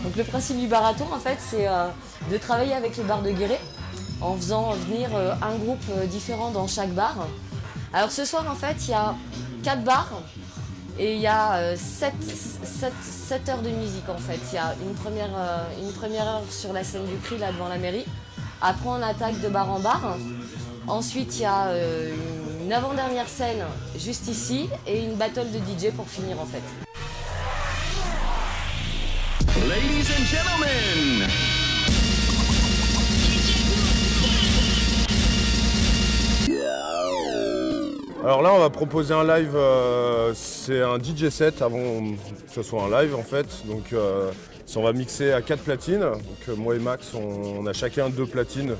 Donc le principe du barathon, en fait, c'est de travailler avec les bars de Guéret en faisant venir un groupe différent dans chaque bar. Alors ce soir, en fait, il y a 4 bars et il y a 7 heures de musique, en fait. Il y a une première heure sur la scène du Prix, là, devant la mairie. Après, on attaque de bar en bar. Ensuite, il y a une avant-dernière scène juste ici et une battle de DJ pour finir, en fait. Ladies and gentlemen. Alors là, on va proposer un live, c'est un DJ set avant que ce soit un live en fait. Donc on va mixer à 4 platines. Donc moi et Max, on a chacun 2 platines.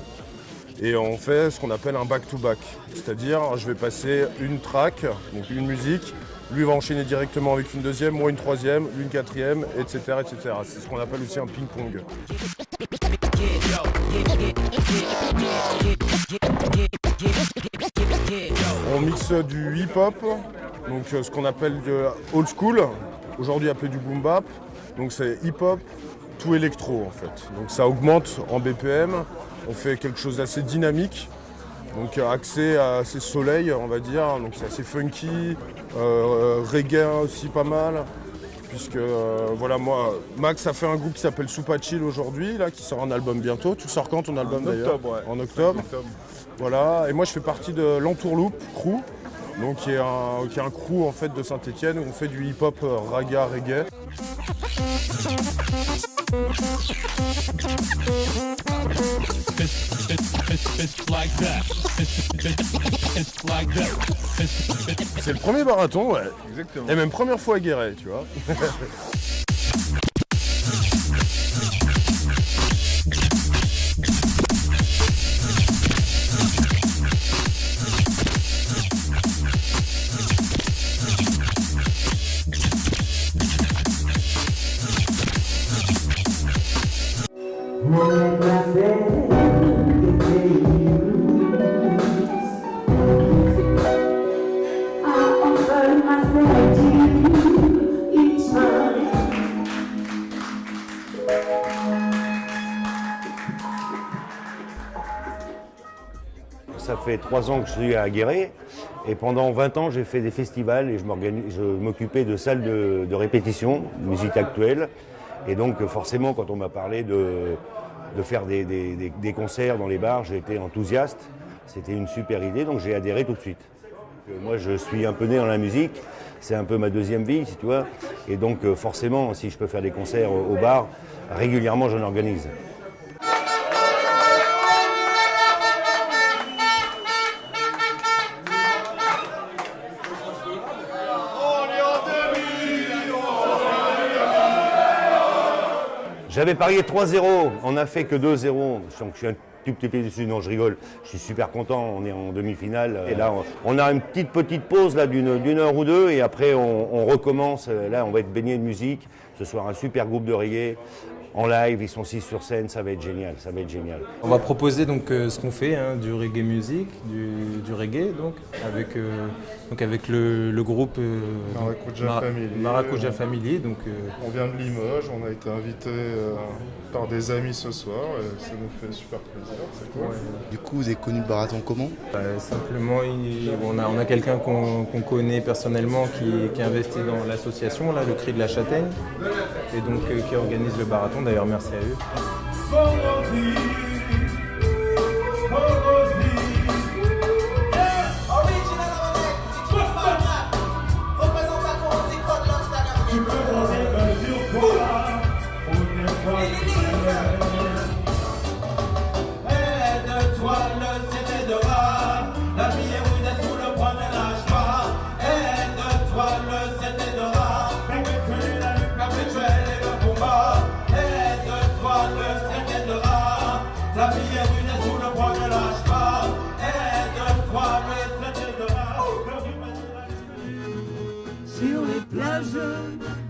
Et on fait ce qu'on appelle un back-to-back. C'est-à-dire, je vais passer une track, donc une musique. Lui va enchaîner directement avec une deuxième, moi une troisième, lui une quatrième, etc. etc. C'est ce qu'on appelle aussi un ping-pong. On mixe du hip-hop, donc ce qu'on appelle de old school, aujourd'hui appelé du boom bap. Donc c'est hip-hop, tout électro en fait. Donc ça augmente en BPM, on fait quelque chose d'assez dynamique. Donc accès à assez soleil, on va dire, donc c'est assez funky, reggae aussi pas mal, puisque voilà moi, Max a fait un groupe qui s'appelle Soupa Chill aujourd'hui, là, qui sort un album bientôt. Tu sors quand ton album d'ailleurs? En octobre. Voilà, et moi je fais partie de l'Entourloupe Crew, donc qui est un crew en fait de Saint-Etienne où on fait du hip-hop raga reggae. C'est le premier marathon, ouais. Exactement. Et même première fois à Guéret, tu vois. Ça fait 3 ans que je suis à Guéret et pendant 20 ans j'ai fait des festivals et je m'occupais de salles de répétition, de musique actuelle. Et donc forcément quand on m'a parlé de faire des concerts dans les bars, j'ai été enthousiaste. C'était une super idée, donc j'ai adhéré tout de suite. Moi je suis un peu né dans la musique, c'est un peu ma deuxième vie si tu vois. Et donc forcément si je peux faire des concerts au bar, régulièrement j'en organise. J'avais parié 3-0, on n'a fait que 2-0, donc je suis un tout petit peu dessus, non je rigole, je suis super content, on est en demi-finale, et là on a une petite pause là d'une heure ou deux, et après on recommence, là on va être baigné de musique, ce soir un super groupe de reggae, en live, ils sont 6 sur scène, ça va être génial, ça va être génial. On va proposer donc ce qu'on fait, hein, du reggae music, du reggae donc avec le groupe Maracuja Family. Donc, on vient de Limoges, on a été invité par des amis ce soir et ça nous fait super plaisir. C'est cool. Ouais. Du coup, vous avez connu le barathon comment? Simplement, on a quelqu'un qu'on connaît personnellement qui investit dans l'association, là, le Cri de la Châtaigne, et donc qui organise le barathon. D'ailleurs, merci à eux. La vie est brûlée sous le poids de l'âge pas. Aide-toi, mais c'était de là. Sur les plages,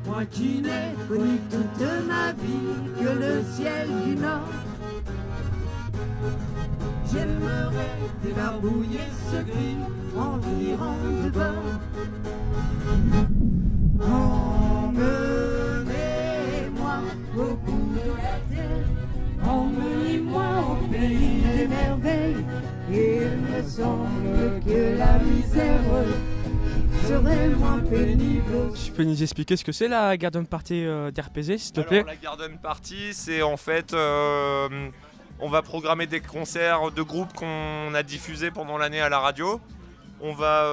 moi qui n'ai connu toute ma vie que le ciel du Nord. J'aimerais débarbouiller ce gris en virant de bord. Emmenez-moi au bout de la terre, emmenez-moi au pays des merveilles. Il me semble que la misère serait moins pénible. Tu peux nous expliquer ce que c'est la garden party d'RPZ, s'il te plaît? Alors, la garden party, c'est en fait, on va programmer des concerts de groupes qu'on a diffusés pendant l'année à la radio. On va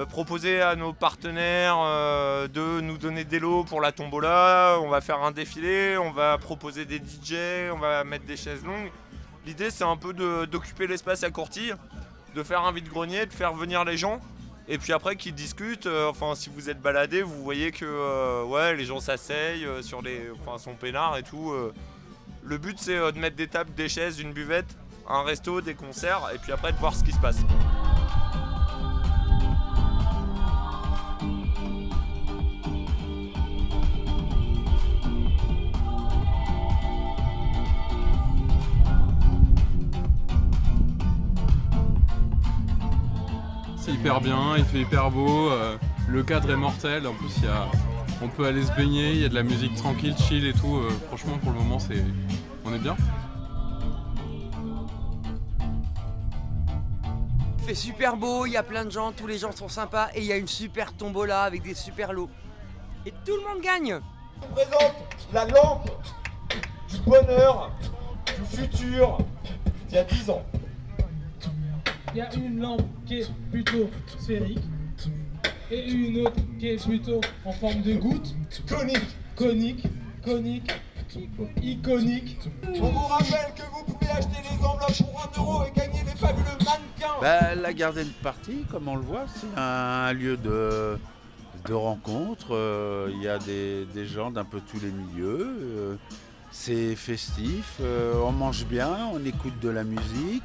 proposer à nos partenaires de nous donner des lots pour la tombola. On va faire un défilé, on va proposer des DJ, on va mettre des chaises longues. L'idée, c'est un peu d'occuper l'espace à Courtille, de faire un vide-grenier, de faire venir les gens. Et puis après qu'ils discutent, si vous êtes baladé, vous voyez que les gens s'asseyent sont peinards et tout. Le but, c'est de mettre des tables, des chaises, une buvette, un resto, des concerts, et puis après de voir ce qui se passe. C'est hyper bien, il fait hyper beau, le cadre est mortel, en plus on peut aller se baigner, il y a de la musique tranquille, chill et tout, franchement pour le moment on est bien. Il fait super beau, il y a plein de gens, tous les gens sont sympas et il y a une super tombola avec des super lots. Et tout le monde gagne. On présente la lampe du bonheur, du futur, il y a 10 ans. Il y a une lampe qui est plutôt sphérique et une autre qui est plutôt en forme de goutte. Conique, iconique. On vous rappelle que vous pouvez acheter les enveloppes pour 1 € et gagner des fabuleux mannequins. La garden party, comme on le voit, c'est un lieu de rencontre. Il y a des gens d'un peu tous les milieux. C'est festif, on mange bien, on écoute de la musique.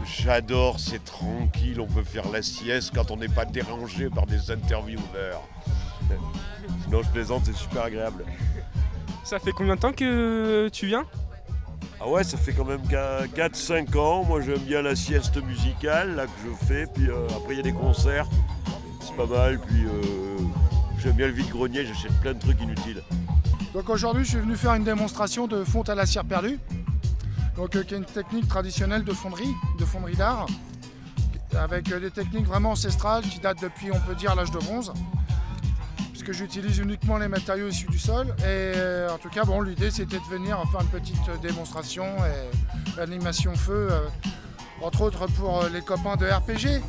J'adore, c'est tranquille, on peut faire la sieste quand on n'est pas dérangé par des intervieweurs. Non, je plaisante, c'est super agréable. Ça fait combien de temps que tu viens? Ah ouais, ça fait quand même 4-5 ans. Moi, j'aime bien la sieste musicale là, que je fais. Puis après, il y a des concerts, c'est pas mal. Puis j'aime bien le vide-grenier, j'achète plein de trucs inutiles. Donc aujourd'hui, je suis venu faire une démonstration de fonte à la cire perdue. Donc, qui est une technique traditionnelle de fonderie d'art, avec des techniques vraiment ancestrales qui datent depuis, on peut dire, l'âge de bronze, puisque j'utilise uniquement les matériaux issus du sol. Et en tout cas, l'idée c'était de venir faire une petite démonstration et animation feu, entre autres pour les copains de RPG.